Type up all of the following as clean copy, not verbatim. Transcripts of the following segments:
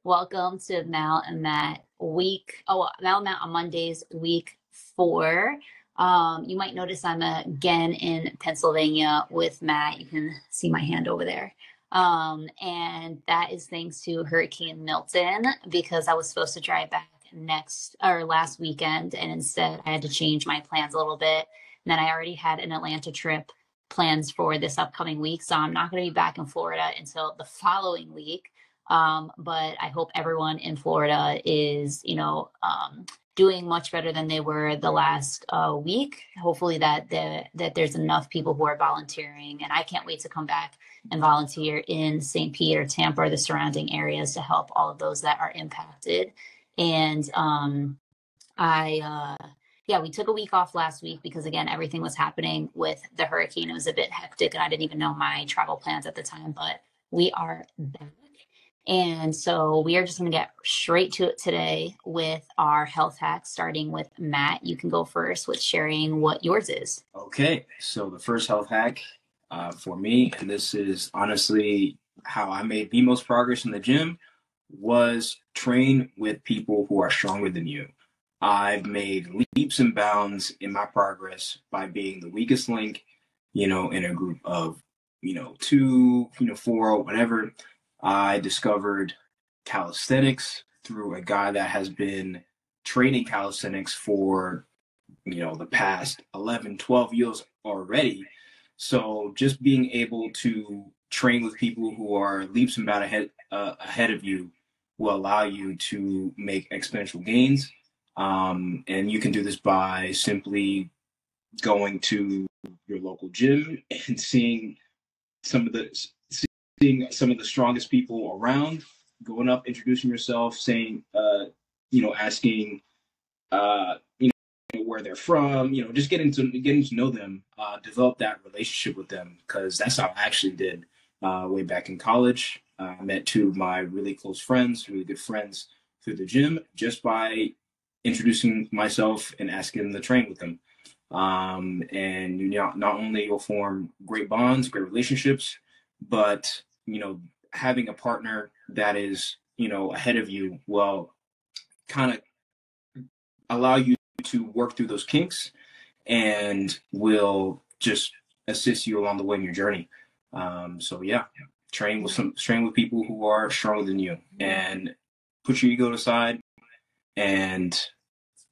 Welcome to Mal and Matt Mal and Matt on Mondays, week 4. You might notice I'm again in Pennsylvania with Matt. You can see my hand over there. And that is thanks to Hurricane Milton because I was supposed to drive back last weekend, and instead I had to change my plans a little bit. And then I already had an Atlanta trip plans for this upcoming week, so I'm not going to be back in Florida until the following week. But I hope everyone in Florida is, doing much better than they were the last week. Hopefully that there's enough people who are volunteering, and I can't wait to come back and volunteer in St. Pete or Tampa or the surrounding areas to help all of those that are impacted. And we took a week off last week because again, everything was happening with the hurricane. It was a bit hectic, and I didn't even know my travel plans at the time. But we are back. And so we are just going to get straight to it today with our health hacks, starting with Matt. You can go first with sharing what yours is. Okay, so the first health hack for me, and this is honestly how I made the most progress in the gym, was train with people who are stronger than you. I've made leaps and bounds in my progress by being the weakest link, in a group of, 2, 4, whatever. I discovered calisthenics through a guy that has been training calisthenics for, the past 11, 12 years already. So just being able to train with people who are leaps and bounds ahead of you will allow you to make exponential gains. And you can do this by simply going to your local gym and seeing some of the strongest people around, going up, introducing yourself, saying, asking, where they're from, just getting to know them, develop that relationship with them, because that's how I actually did way back in college. I met 2 of my really close friends, really good friends, through the gym, just by introducing myself and asking them to train with them. And not only you'll form great bonds, great relationships, but having a partner that is ahead of you will kind of allow you to work through those kinks and will just assist you along the way in your journey. Train with people who are stronger than you, and put your ego aside, and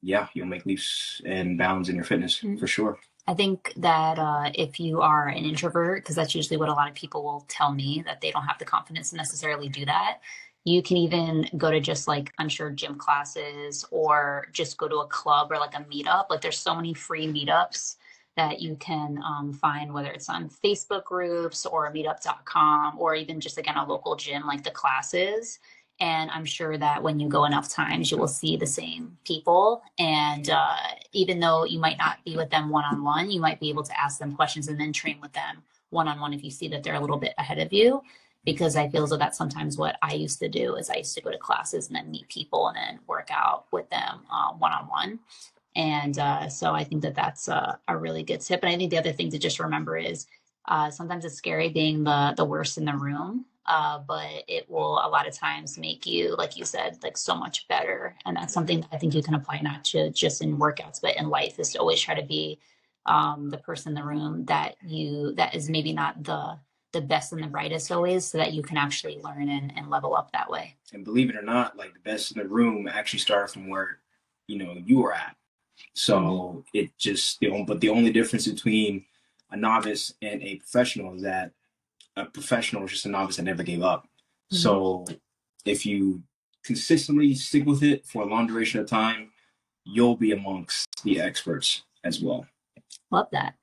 you'll make leaps and bounds in your fitness for sure. I think that if you are an introvert, because that's usually what a lot of people will tell me, that they don't have the confidence to necessarily do that, you can even go to just like, I'm sure, gym classes, or just go to a club or like a meetup. Like there's so many free meetups that you can find, whether it's on Facebook groups or meetup.com, or even just, again, a local gym, like the classes. And I'm sure that when you go enough times, you will see the same people. And even though you might not be with them one-on-one, you might be able to ask them questions and then train with them one-on-one if you see that they're a little bit ahead of you. Because I feel as though that's sometimes what I used to do, is I used to go to classes and then meet people and then work out with them one-on-one. And so I think that that's a really good tip. And I think the other thing to just remember is sometimes it's scary being the worst in the room. But it will a lot of times make you, like you said, like so much better. And that's something that I think you can apply not to just in workouts, but in life, is to always try to be the person in the room that is maybe not the best and the brightest always, so that you can actually learn and level up that way. And believe it or not, like the best in the room actually started from where, you were at. So it just, but the only difference between a novice and a professional is that a professional is just a novice that never gave up. So if you consistently stick with it for a long duration of time, you'll be amongst the experts as well. Love that.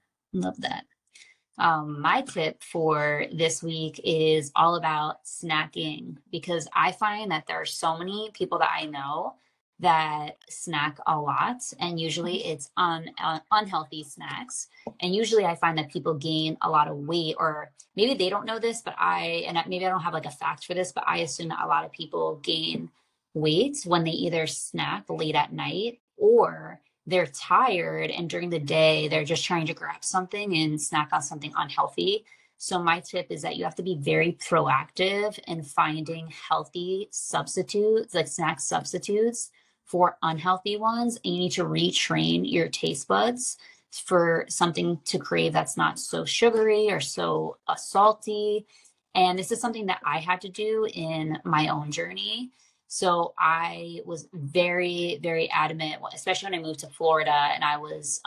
My tip for this week is all about snacking, because I find that there are so many people that I know that snack a lot, and usually it's unhealthy snacks. And usually I find that people gain a lot of weight, or maybe they don't know this, but maybe I don't have like a fact for this, but I assume that a lot of people gain weight when they either snack late at night, or they're tired and during the day they're just trying to grab something and snack on something unhealthy. So my tip is that you have to be very proactive in finding healthy substitutes, like snack substitutes for unhealthy ones. And you need to retrain your taste buds for something to crave that's not so sugary or so salty. And this is something that I had to do in my own journey. So I was very, very adamant, especially when I moved to Florida and I was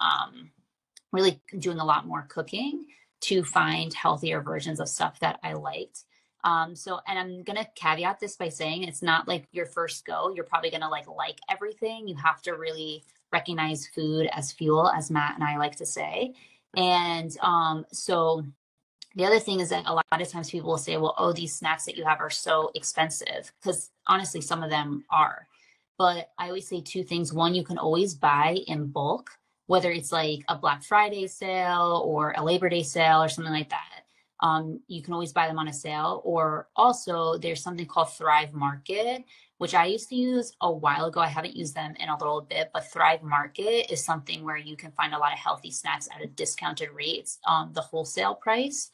really doing a lot more cooking to find healthier versions of stuff that I liked. And I'm gonna caveat this by saying it's not like your first go. You're probably gonna like everything. You have to really recognize food as fuel, as Matt and I like to say. And so the other thing is that a lot of times people will say, well, oh, these snacks that you have are so expensive. Because honestly, some of them are. But I always say two things. One, you can always buy in bulk, whether it's like a Black Friday sale or a Labor Day sale or something like that. You can always buy them on a sale. Or also, there's something called Thrive Market, which I used to use a while ago. I haven't used them in a little bit, but Thrive Market is something where you can find a lot of healthy snacks at a discounted rate, the wholesale price.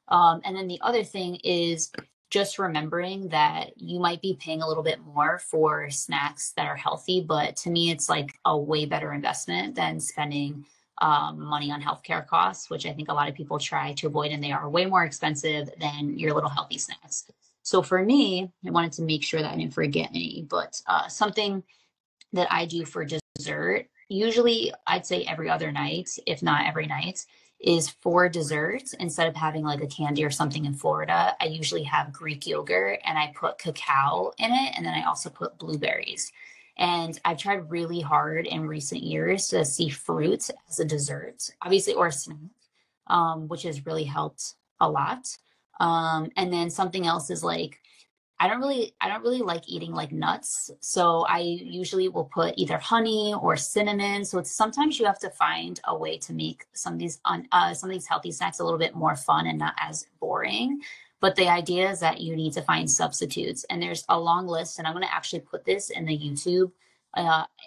And then the other thing is just remembering that you might be paying a little bit more for snacks that are healthy, but to me, it's like a way better investment than spending money on healthcare costs, which I think a lot of people try to avoid, and they are way more expensive than your little healthy snacks. So for me, I wanted to make sure that I didn't forget any, but something that I do for dessert, usually I'd say every other night, if not every night, is for dessert. Instead of having like a candy or something in Florida, I usually have Greek yogurt and I put cacao in it. And then I also put blueberries. And I've tried really hard in recent years to see fruit as a dessert, obviously, or a snack, which has really helped a lot. And then something else is like I don't really like eating like nuts. So I usually will put either honey or cinnamon. So it's sometimes you have to find a way to make some of these healthy snacks a little bit more fun and not as boring. But the idea is that you need to find substitutes, and there's a long list. And I'm going to actually put this in the YouTube,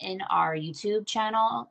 in our YouTube channel,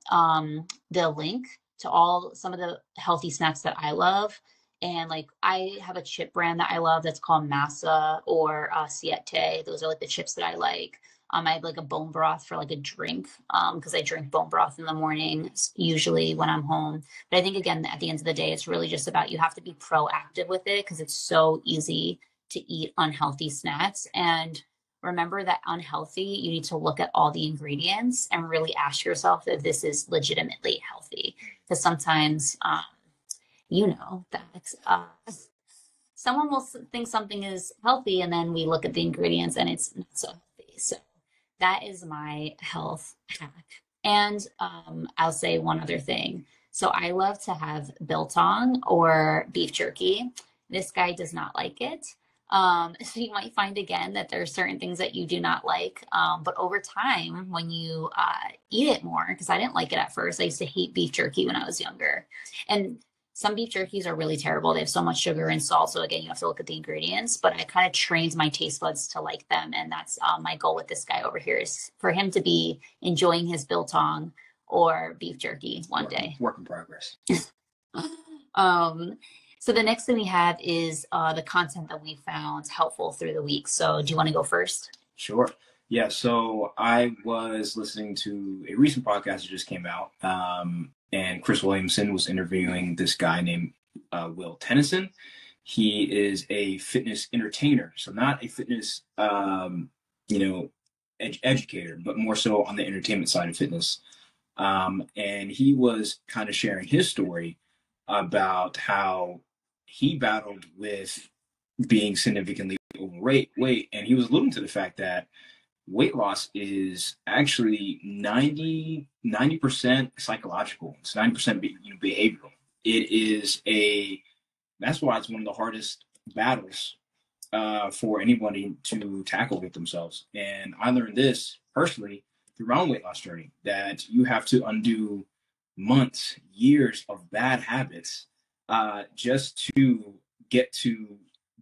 the link to all some of the healthy snacks that I love. And like I have a chip brand that I love that's called Masa or Siete. Those are like the chips that I like. I have like a bone broth for like a drink because I drink bone broth in the morning usually when I'm home. But I think again at the end of the day, it's really just about you have to be proactive with it because it's so easy to eat unhealthy snacks. And remember that unhealthy, you need to look at all the ingredients and really ask yourself if this is legitimately healthy. Because sometimes you know that someone will think something is healthy and then we look at the ingredients and it's not so healthy. So that is my health hack. And I'll say one other thing. So I love to have biltong or beef jerky. This guy does not like it. So you might find again that there are certain things that you do not like. But over time, when you eat it more, because I didn't like it at first, I used to hate beef jerky when I was younger. And some beef jerkies are really terrible. They have so much sugar and salt. So again, you have to look at the ingredients, but I kind of trained my taste buds to like them. And that's my goal with this guy over here is for him to be enjoying his biltong or beef jerky one day. Work in progress. So the next thing we have is the content that we found helpful through the week. So do you want to go first? Sure. Yeah. So I was listening to a recent podcast that just came out. And Chris Williamson was interviewing this guy named Will Tennyson. He is a fitness entertainer, so not a fitness, educator, but more so on the entertainment side of fitness. And he was kind of sharing his story about how he battled with being significantly overweight, and he was alluding to the fact that weight loss is actually 90% psychological. It's 90% behavioral. That's why it's one of the hardest battles for anybody to tackle with themselves. And I learned this personally through my own weight loss journey, that you have to undo months, years of bad habits just to get to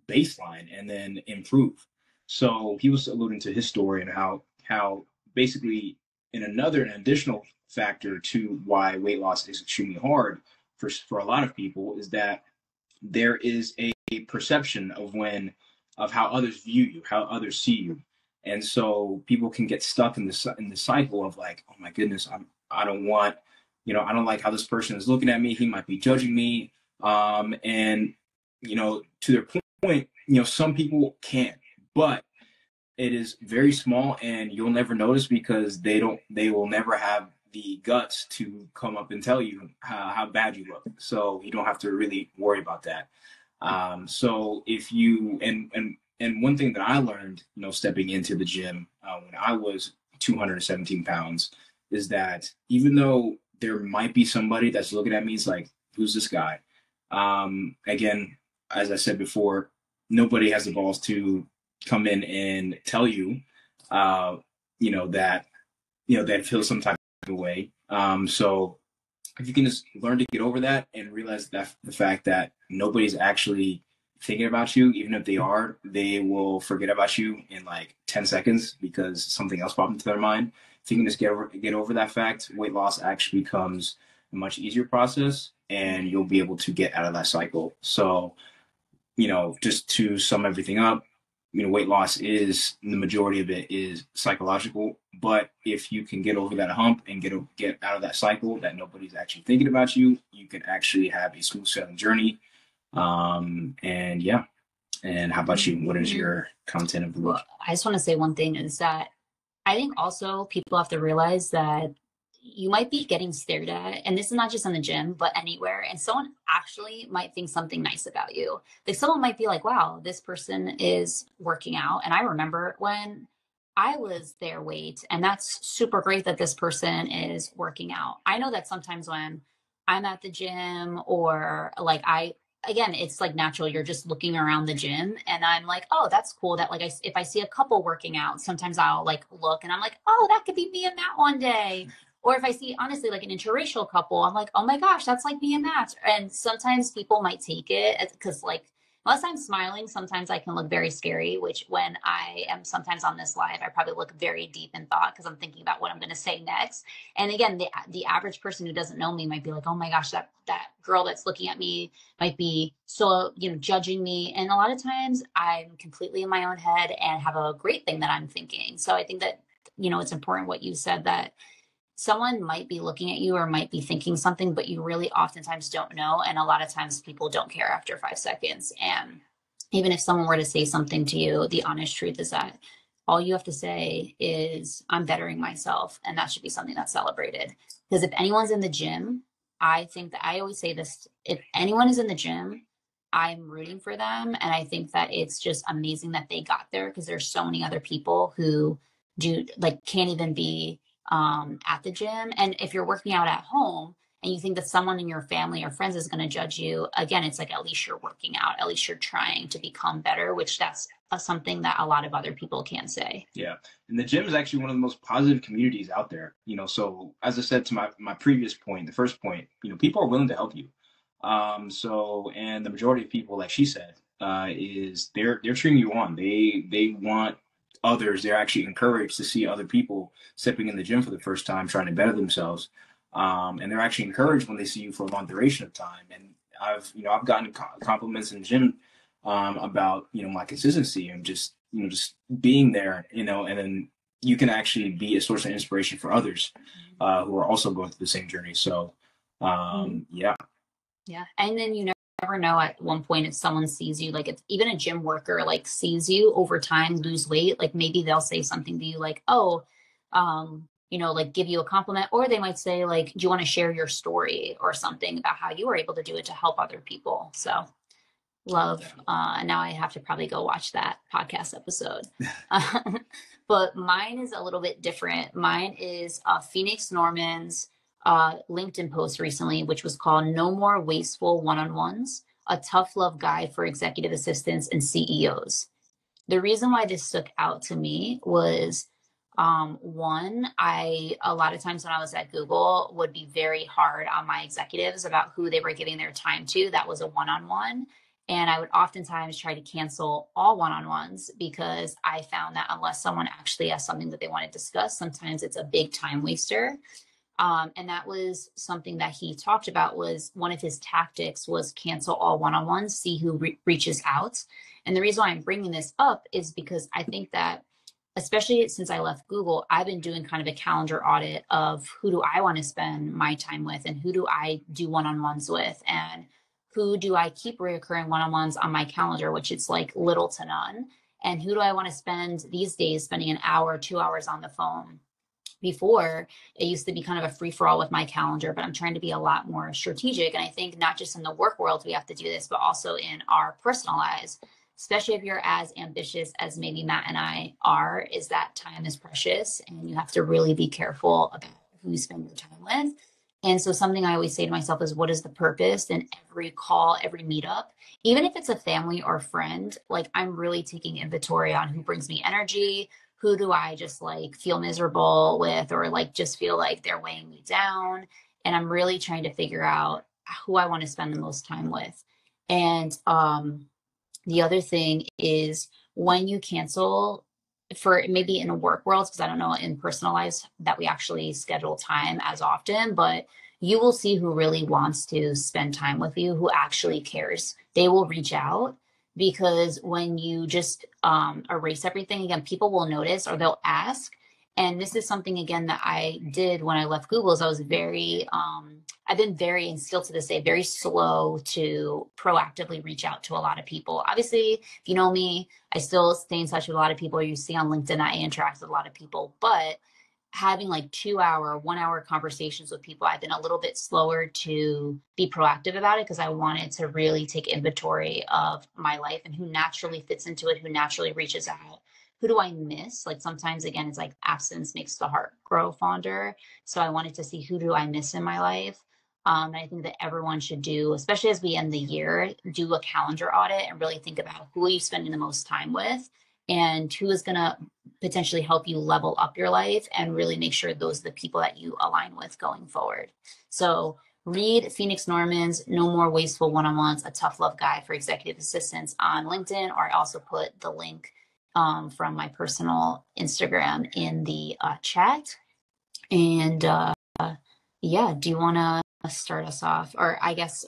baseline and then improve. So he was alluding to his story and how basically an additional factor to why weight loss is extremely hard for a lot of people is that there is a perception of how others view you, how others see you. And so people can get stuck in the cycle of like, oh my goodness, I don't want, I don't like how this person is looking at me. He might be judging me. And to their point, some people can't, but it is very small, and you'll never notice because they will never have the guts to come up and tell you how bad you look. So you don't have to really worry about that. So if you and one thing that I learned, stepping into the gym when I was 217 pounds, is that even though there might be somebody that's looking at me, it's like, who's this guy? Again, as I said before, nobody has the balls to come in and tell you, that, that feels some type of way. So if you can just learn to get over that and realize that the fact that nobody's actually thinking about you, even if they are, they will forget about you in like 10 seconds because something else popped into their mind. If you can just get over that fact, weight loss actually becomes a much easier process, and you'll be able to get out of that cycle. So, just to sum everything up, weight loss is, the majority of it is psychological. But if you can get over that hump and get out of that cycle that nobody's actually thinking about you, you can actually have a smooth sailing journey. And yeah. And how about you? What is your content of the week? Well, I just want to say one thing is that I think also people have to realize that you might be getting stared at, and this is not just in the gym, but anywhere. And someone actually might think something nice about you. Like someone might be like, wow, this person is working out. And I remember when I was their weight, and that's super great that this person is working out. I know that sometimes when I'm at the gym or like again, it's like natural. You're just looking around the gym and I'm like, oh, that's cool. That like, if I see a couple working out, sometimes I'll like look and I'm like, oh, that could be me and Matt one day. Or if I see honestly like an interracial couple, I'm like, oh my gosh, that's like me and Matt. And sometimes people might take it because like, unless I'm smiling, sometimes I can look very scary, which when I am sometimes on this live, I probably look very deep in thought because I'm thinking about what I'm going to say next. And again, the average person who doesn't know me might be like, oh my gosh, that girl that's looking at me might be so, judging me. And a lot of times I'm completely in my own head and have a great thing that I'm thinking. So I think that, it's important what you said, that someone might be looking at you or might be thinking something, but you really oftentimes don't know. And a lot of times people don't care after 5 seconds. And even if someone were to say something to you, the honest truth is that all you have to say is, I'm bettering myself. And that should be something that's celebrated. Because if anyone's in the gym, I think that I always say this, if anyone is in the gym, I'm rooting for them. And I think that it's just amazing that they got there, because there's so many other people who can't even be at the gym. And if you're working out at home and you think that someone in your family or friends is going to judge you, again, it's like, at least you're working out, at least you're trying to become better, which that's something that a lot of other people can't say. Yeah. And the gym is actually one of the most positive communities out there. So as I said to my previous point, the first point, people are willing to help you. And the majority of people, like she said, is they're cheering you on. They want others. They're actually encouraged to see other people stepping in the gym for the first time, trying to better themselves. And they're actually encouraged when they see you for a long duration of time. And I've gotten compliments in the gym about my consistency and just being there, and then you can actually be a source of inspiration for others who are also going through the same journey. So yeah. And then you never know at one point if someone sees you, like if even a gym worker like sees you over time lose weight, like maybe they'll say something to you like, oh, like give you a compliment, or they might say like, do you want to share your story or something about how you were able to do it to help other people? So love. Now I have to probably go watch that podcast episode. But mine is a little bit different. Mine is Phoenix Norman's LinkedIn post recently, which was called "No More Wasteful One-on-Ones: A Tough Love Guide for Executive Assistants and CEOs." The reason why this stuck out to me was one, a lot of times when I was at Google would be very hard on my executives about who they were giving their time to. That was a one-on-one. And I would oftentimes try to cancel all one-on-ones because I found that unless someone actually has something that they want to discuss, sometimes it's a big time waster. And that was something that he talked about. Was one of his tactics was cancel all one-on-ones, see who reaches out. And the reason why I'm bringing this up is because I think that, especially since I left Google, I've been doing kind of a calendar audit of who do I want to spend my time with, and who do I do one-on-ones with, and who do I keep reoccurring one-on-ones on my calendar, which it's like little to none, and who do I want to spend these days spending an hour, 2 hours on the phone. Before, it used to be kind of a free for all with my calendar, but I'm trying to be a lot more strategic. And I think not just in the work world we have to do this, but also in our personal lives, especially if you're as ambitious as maybe Matt and I are, is that time is precious and you have to really be careful about who you spend your time with. And so something I always say to myself is, what is the purpose? And every call, every meetup, even if it's a family or friend, like I'm really taking inventory on who brings me energy, who do I just like feel miserable with, or like just feel like they're weighing me down. And I'm really trying to figure out who I want to spend the most time with. And the other thing is, when you cancel, for maybe in a work world, because I don't know in personal lives that we actually schedule time as often, but you will see who really wants to spend time with you, who actually cares. They will reach out, because when you just erase everything, again, people will notice or they'll ask. And this is something, again, that I did when I left Google, is I was very, I've been very, and still to this day, very slow to proactively reach out to a lot of people. Obviously, if you know me, I still stay in touch with a lot of people. You see on LinkedIn, I interact with a lot of people, but having like 2 hour, 1 hour conversations with people, I've been a little bit slower to be proactive about it, because I wanted to really take inventory of my life and who naturally fits into it, who naturally reaches out. Who do I miss? Like sometimes, again, it's like absence makes the heart grow fonder. So I wanted to see who do I miss in my life. And I think that everyone should do, especially as we end the year, do a calendar audit and really think about who are you spending the most time with, and who is going to potentially help you level up your life, and really make sure those are the people that you align with going forward. So read Phoenix Norman's No More Wasteful One-on-Ones, a tough love guide for executive assistants on LinkedIn, or I also put the link from my personal Instagram in the chat. And yeah, do you want to start us off? Or I guess,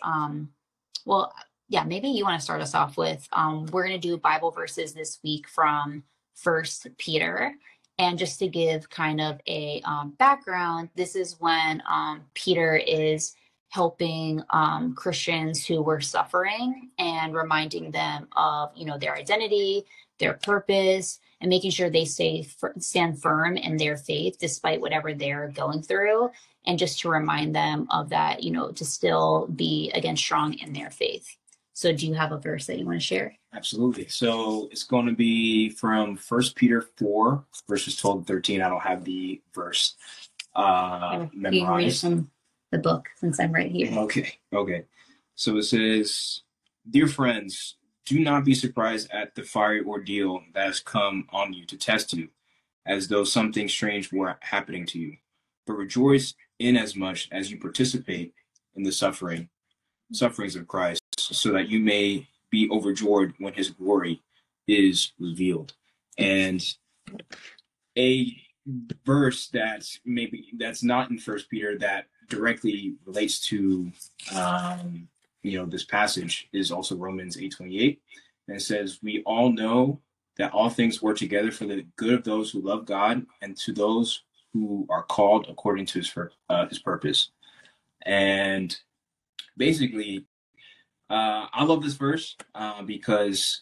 well, yeah, maybe you want to start us off with, we're going to do Bible verses this week from First Peter. And just to give kind of a background, this is when Peter is helping Christians who were suffering and reminding them of, their identity, their purpose, and making sure they stand firm in their faith despite whatever they're going through. And just to remind them of that, to still be, again, strong in their faith. So do you have a verse that you want to share? Absolutely. So it's going to be from 1 Peter 4, verses 12 and 13. I don't have the verse You can read memorized. from the book, since I'm right here. Okay. So it says, "Dear friends, do not be surprised at the fiery ordeal that has come on you to test you, as though something strange were happening to you. But rejoice inasmuch as you participate in the sufferings of Christ, so that you may be overjoyed when his glory is revealed." And a verse that's not in First Peter that directly relates to this passage is also Romans 8:28, and it says, "We all know that all things work together for the good of those who love God and to those who are called according to his purpose." And basically, I love this verse because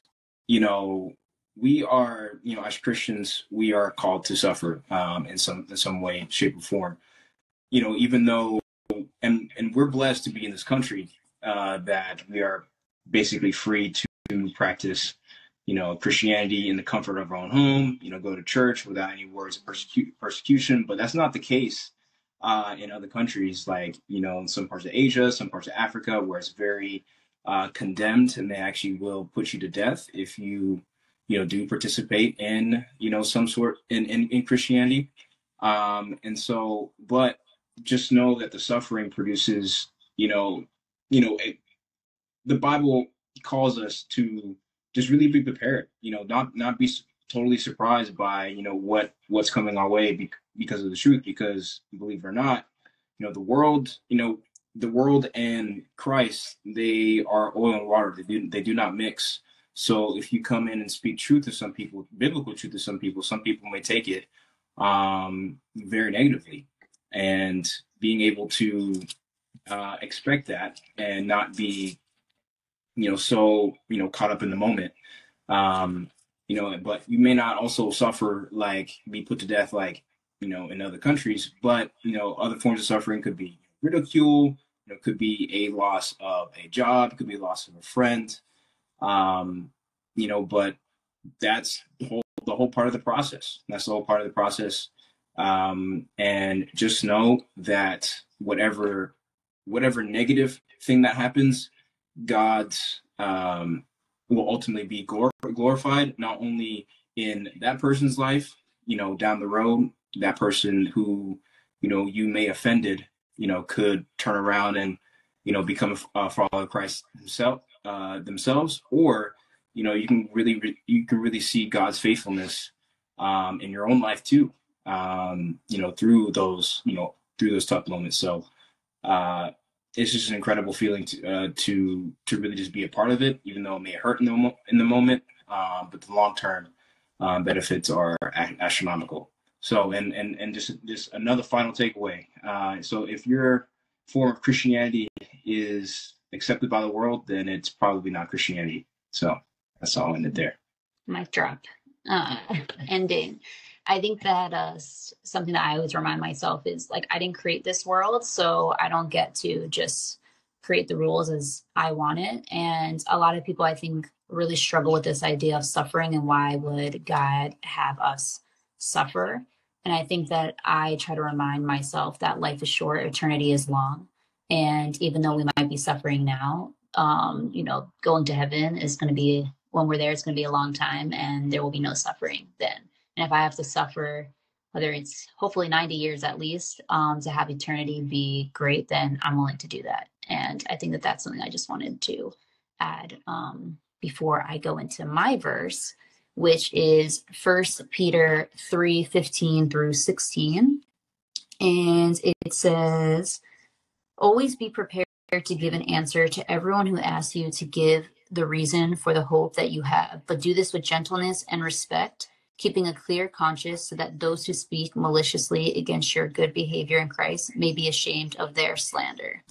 we are, as Christians, we are called to suffer in some way, shape, or form. Even though, and we're blessed to be in this country that we are basically free to practice, Christianity in the comfort of our own home. Go to church without any words of persecution. But that's not the case in other countries, like in some parts of Asia, some parts of Africa, where it's very condemned, and they actually will put you to death if you do participate in some sort in Christianity. And so, but just know that the suffering produces the Bible calls us to just really be prepared, not be totally surprised by what's coming our way because of the truth, because believe it or not, the world and Christ, they are oil and water. They do not mix. So if you come in and speak truth to some people, biblical truth to some people may take it very negatively. And being able to expect that and not be, so, caught up in the moment. Um, but you may not also suffer, like be put to death, like, in other countries, but, other forms of suffering could be ridicule, could be a loss of a job, could be a loss of a friend, but that's the whole part of the process. That's the whole part of the process. And just know that whatever negative thing that happens, God will ultimately be glorified, not only in that person's life, down the road, that person who, you may offended, could turn around and, become a follower of Christ themselves, or, you can really see God's faithfulness in your own life too, through those tough moments. So, it's just an incredible feeling to really just be a part of it, even though it may hurt in the moment, but the long term benefits are astronomical. So, and just another final takeaway. So, if your form of Christianity is accepted by the world, then it's probably not Christianity. So, that's all in it there. Mic drop. Uh, ending. I think that something that I always remind myself is like, I didn't create this world, so I don't get to just create the rules as I want it. And a lot of people, I think, really struggle with this idea of suffering and why would God have us suffer? And I think that I try to remind myself that life is short, eternity is long. And even though we might be suffering now, going to heaven is going to be, when we're there, it's going to be a long time and there will be no suffering then. And if I have to suffer, whether it's hopefully 90 years at least, to have eternity be great, then I'm willing to do that. And I think that that's something I just wanted to add before I go into my verse, which is 1 Peter 3:15 through 16. And it says, always be prepared to give an answer to everyone who asks you to give the reason for the hope that you have, but do this with gentleness and respect, keeping a clear conscience so that those who speak maliciously against your good behavior in Christ may be ashamed of their slander.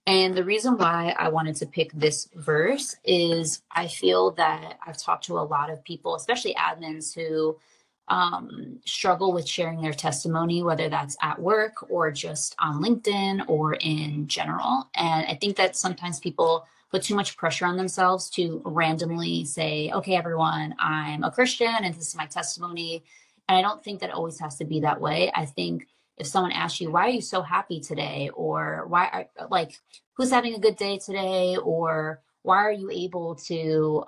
And the reason why I wanted to pick this verse is I feel that I've talked to a lot of people, especially admins, who struggle with sharing their testimony, whether that's at work or just on LinkedIn or in general. And I think that sometimes people put too much pressure on themselves to randomly say, okay, everyone, I'm a Christian and this is my testimony. And I don't think that it always has to be that way. I think if someone asks you, why are you so happy today? Or who's having a good day today? Or why are you able to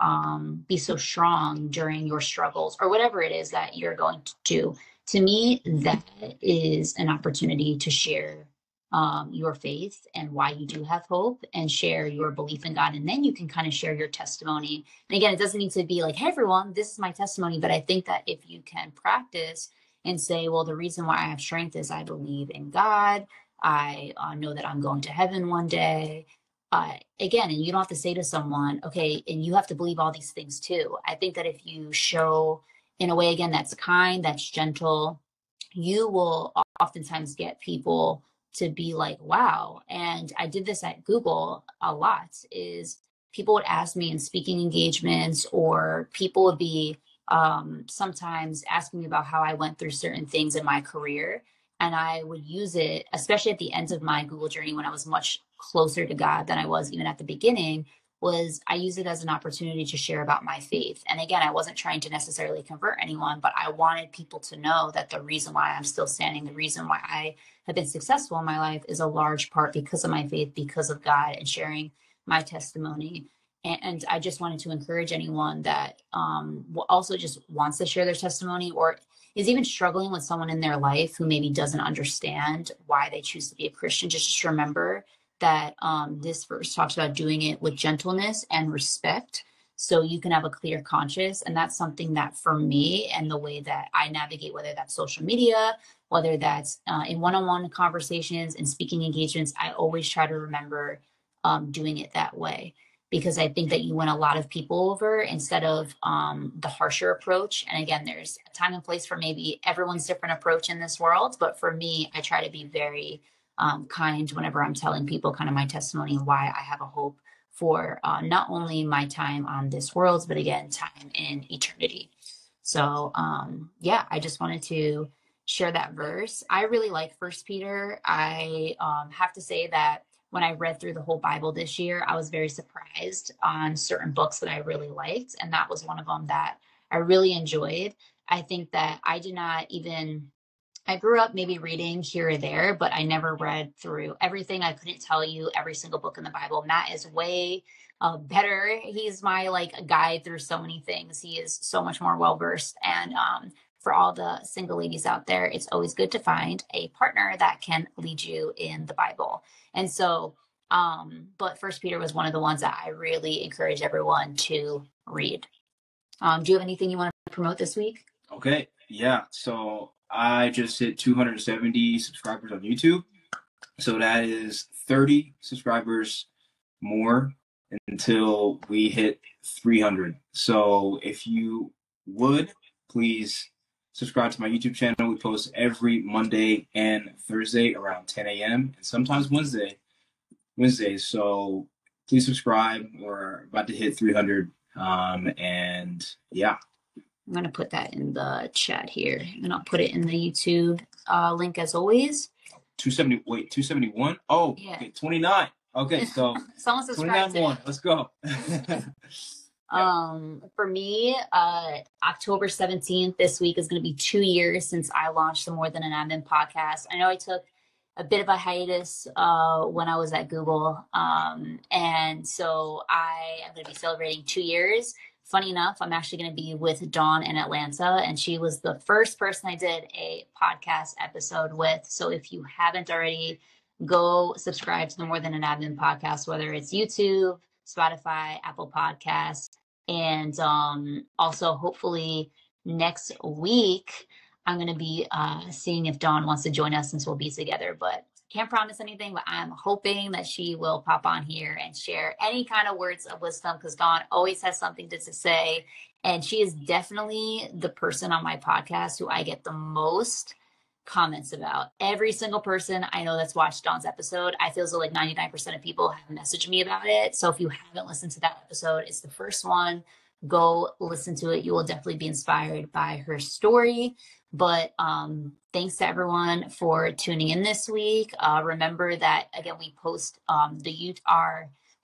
be so strong during your struggles, or whatever it is that you're going to do? To me, that is an opportunity to share your faith and why you do have hope, and share your belief in God. And then you can kind of share your testimony. And again, it doesn't need to be like, hey, everyone, this is my testimony. But I think that if you can practice and say, well, the reason why I have strength is I believe in God. I know that I'm going to heaven one day. Again, and you don't have to say to someone, okay, and you have to believe all these things too. I think that if you show in a way, again, that's kind, that's gentle, you will oftentimes get people to be like, wow. And I did this at Google a lot, is people would ask me in speaking engagements, or people would be sometimes asking me about how I went through certain things in my career. And I would use it, especially at the end of my Google journey when I was much closer to God than I was even at the beginning, was I use it as an opportunity to share about my faith. And again, I wasn't trying to necessarily convert anyone, but I wanted people to know that the reason why I'm still standing, the reason why I have been successful in my life is a large part because of my faith, because of God, and sharing my testimony. And I just wanted to encourage anyone that also just wants to share their testimony, or is even struggling with someone in their life who maybe doesn't understand why they choose to be a Christian. Just remember that this verse talks about doing it with gentleness and respect. so you can have a clear conscience. And that's something that for me and the way that I navigate, whether that's social media, whether that's in one-on-one conversations and speaking engagements, I always try to remember doing it that way, because I think that you win a lot of people over instead of the harsher approach. And again, there's a time and place for maybe everyone's different approach in this world. But for me, I try to be very kind whenever I'm telling people kind of my testimony and why I have a hope for not only my time on this world, but again, time in eternity. So yeah, I just wanted to share that verse. I really like First Peter. I have to say that when I read through the whole Bible this year, I was very surprised on certain books that I really liked. And that was one of them that I really enjoyed. I think that I did not even, I grew up maybe reading here or there, but I never read through everything. I couldn't tell you every single book in the Bible. Matt is way better. He's my like guide through so many things. He is so much more well versed. And for all the single ladies out there, it's always good to find a partner that can lead you in the Bible. And so, but First Peter was one of the ones that I really encourage everyone to read. Do you have anything you want to promote this week? Okay, yeah. So I just hit 270 subscribers on YouTube. So that is 30 subscribers more until we hit 300. So if you would, please subscribe to my YouTube channel. We post every Monday and Thursday around 10 a.m. and sometimes Wednesdays. So please subscribe. We're about to hit 300. And yeah. I'm going to put that in the chat here, and I'll put it in the YouTube link as always. 271? Oh, yeah. Okay, 29. Okay, so someone subscribed 29 more. Let's go. For me, October 17th this week is going to be 2 years since I launched the More Than an Admin podcast. I know I took a bit of a hiatus when I was at Google. And so I am going to be celebrating 2 years. Funny enough, I'm actually going to be with Dawn in Atlanta, and she was the first person I did a podcast episode with. So if you haven't already, go subscribe to the More Than an Admin podcast, whether it's YouTube, Spotify, Apple Podcasts. And also hopefully next week, I'm going to be seeing if Dawn wants to join us since we'll be together, but can't promise anything, but I'm hoping that she will pop on here and share any kind of words of wisdom, because Dawn always has something to say. And she is definitely the person on my podcast who I get the most comments about. Every single person I know that's watched Dawn's episode, I feel as though like 99% of people have messaged me about it. So if you haven't listened to that episode, it's the first one. Go listen to it. You will definitely be inspired by her story. But thanks to everyone for tuning in this week. Remember that again, we post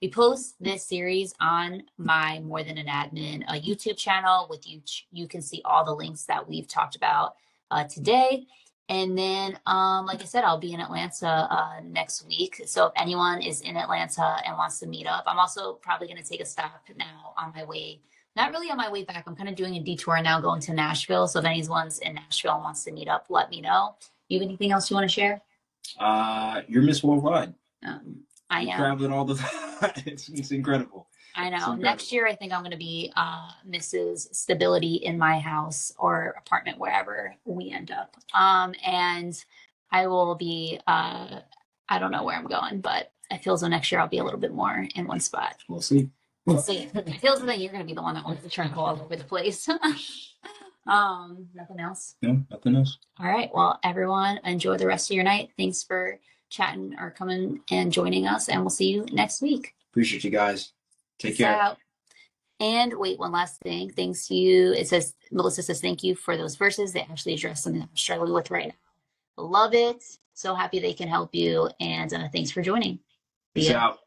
we post this series on my More Than an Admin YouTube channel. With you can see all the links that we've talked about today. And then, like I said, I'll be in Atlanta next week. So if anyone is in Atlanta and wants to meet up, I'm also probably going to take a stop now on my way. Not really on my way back. I'm kind of doing a detour now going to Nashville. So if anyone's in Nashville and wants to meet up, let me know. You have anything else you want to share? You're Miss Worldwide. I am. Traveling all the time. It's incredible. I know. Next year, I think I'm going to be Mrs. Stability in my house or apartment, wherever we end up. And I will be, I don't know where I'm going, but I feel as though next year I'll be a little bit more in one spot. We'll see. We'll see. It feels like you're going to be the one that wants to try and go all over the place. Nothing else? No, nothing else. All right. Well, everyone, enjoy the rest of your night. Thanks for chatting or coming and joining us, and we'll see you next week. Appreciate you guys. Take care. Out. And wait, one last thing. Thanks to you. It says, Melissa says, thank you for those verses. They actually address something that I'm struggling with right now. Love it. So happy they can help you. And thanks for joining. Peace out.